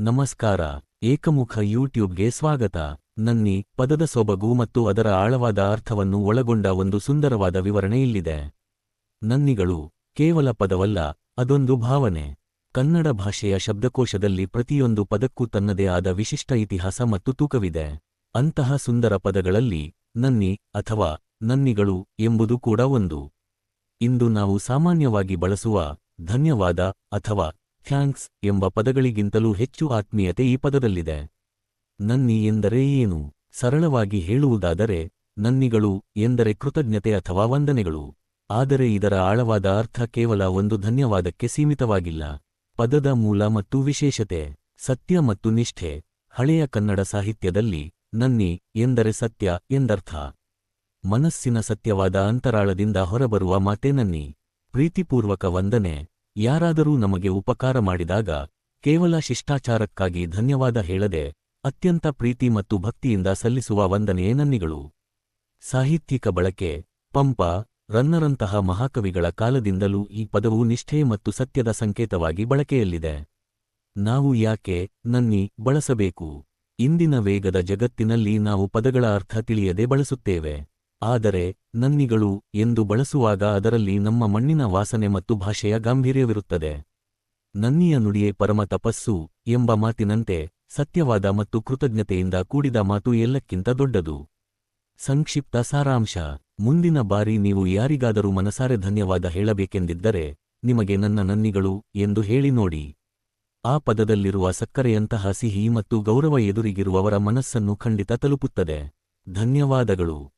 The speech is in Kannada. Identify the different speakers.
Speaker 1: ನಮಸ್ಕಾರ. ಏಕಮುಖ ಯೂಟ್ಯೂಬ್ಗೆ ಸ್ವಾಗತ. ನನ್ನಿ ಪದದ ಸೊಬಗು ಮತ್ತು ಅದರ ಆಳವಾದ ಅರ್ಥವನ್ನು ಒಳಗೊಂಡ ಒಂದು ಸುಂದರವಾದ ವಿವರಣೆ ಇಲ್ಲಿದೆ. ನನ್ನಿಗಳು ಕೇವಲ ಪದವಲ್ಲ, ಅದೊಂದು ಭಾವನೆ. ಕನ್ನಡ ಭಾಷೆಯ ಶಬ್ದಕೋಶದಲ್ಲಿ ಪ್ರತಿಯೊಂದು ಪದಕ್ಕೂ ತನ್ನದೇ ಆದ ವಿಶಿಷ್ಟ ಇತಿಹಾಸ ಮತ್ತು ತೂಕವಿದೆ. ಅಂತಹ ಸುಂದರ ಪದಗಳಲ್ಲಿ ನನ್ನಿ ಅಥವಾ ನನ್ನಿಗಳು ಎಂಬುದು ಕೂಡ ಒಂದು. ಇಂದು ನಾವು ಸಾಮಾನ್ಯವಾಗಿ ಬಳಸುವ ಧನ್ಯವಾದ ಅಥವಾ ಥ್ಯಾಂಕ್ಸ್ ಎಂಬ ಪದಗಳಿಗಿಂತಲೂ ಹೆಚ್ಚು ಆತ್ಮೀಯತೆ ಈ ಪದದಲ್ಲಿದೆ. ನನ್ನಿ ಎಂದರೆ ಏನು? ಸರಳವಾಗಿ ಹೇಳುವುದಾದರೆ, ನನ್ನಿಗಳು ಎಂದರೆ ಕೃತಜ್ಞತೆ ಅಥವಾ ವಂದನೆಗಳು. ಆದರೆ ಇದರ ಆಳವಾದ ಅರ್ಥ ಕೇವಲ ಒಂದು ಧನ್ಯವಾದಕ್ಕೆ ಸೀಮಿತವಾಗಿಲ್ಲ. ಪದದ ಮೂಲ ಮತ್ತು ವಿಶೇಷತೆ. ಸತ್ಯ ಮತ್ತು ನಿಷ್ಠೆ. ಹಳೆಯ ಕನ್ನಡ ಸಾಹಿತ್ಯದಲ್ಲಿ ನನ್ನಿ ಎಂದರೆ ಸತ್ಯ ಎಂದರ್ಥ. ಮನಸ್ಸಿನ ಸತ್ಯವಾದ ಅಂತರಾಳದಿಂದ ಹೊರಬರುವ ಮಾತೆ ನನ್ನಿ. ಪ್ರೀತಿಪೂರ್ವಕ ವಂದನೆ. ಯಾರಾದರೂ ನಮಗೆ ಉಪಕಾರ ಮಾಡಿದಾಗ ಕೇವಲ ಶಿಷ್ಟಾಚಾರಕ್ಕಾಗಿ ಧನ್ಯವಾದ ಹೇಳದೆ ಅತ್ಯಂತ ಪ್ರೀತಿ ಮತ್ತು ಭಕ್ತಿಯಿಂದ ಸಲ್ಲಿಸುವ ವಂದನೆಯೇ ನನ್ನಿಗಳು. ಸಾಹಿತ್ಯಿಕ ಬಳಕೆ. ಪಂಪ, ರನ್ನರಂತಹ ಮಹಾಕವಿಗಳ ಕಾಲದಿಂದಲೂ ಈ ಪದವು ನಿಷ್ಠೆ ಮತ್ತು ಸತ್ಯದ ಸಂಕೇತವಾಗಿ ಬಳಕೆಯಲ್ಲಿದೆ. ನಾವು ಯಾಕೆ ನನ್ನಿ ಬಳಸಬೇಕು? ಇಂದಿನ ವೇಗದ ಜಗತ್ತಿನಲ್ಲಿ ನಾವು ಪದಗಳ ಅರ್ಥ ತಿಳಿಯದೆ ಬಳಸುತ್ತೇವೆ. ಆದರೆ ನನ್ನಿಗಳು ಎಂದು ಬಳಸುವಾಗ ಅದರಲ್ಲಿ ನಮ್ಮ ಮಣ್ಣಿನ ವಾಸನೆ ಮತ್ತು ಭಾಷೆಯ ಗಾಂಭೀರ್ಯವಿರುತ್ತದೆ. ನನ್ನಿಯ ನುಡಿಯೇ ಪರಮ ತಪಸ್ಸು ಎಂಬ ಮಾತಿನಂತೆ ಸತ್ಯವಾದ ಮತ್ತು ಕೃತಜ್ಞತೆಯಿಂದ ಕೂಡಿದ ಮಾತು ಎಲ್ಲಕ್ಕಿಂತ ದೊಡ್ಡದು. ಸಂಕ್ಷಿಪ್ತ ಸಾರಾಂಶ. ಮುಂದಿನ ಬಾರಿ ನೀವು ಯಾರಿಗಾದರೂ ಮನಸಾರೆ ಧನ್ಯವಾದ ಹೇಳಬೇಕೆಂದಿದ್ದರೆ ನಿಮಗೆ ನನ್ನ ನನ್ನಿಗಳು ಎಂದು ಹೇಳಿ ನೋಡಿ. ಆ ಪದದಲ್ಲಿರುವ ಸಕ್ಕರೆಯಂತಹ ಸಿಹಿ ಮತ್ತು ಗೌರವ ಎದುರಿಗಿರುವವರ ಮನಸ್ಸನ್ನು ಖಂಡಿತ ತಲುಪುತ್ತದೆ. ಧನ್ಯವಾದಗಳು.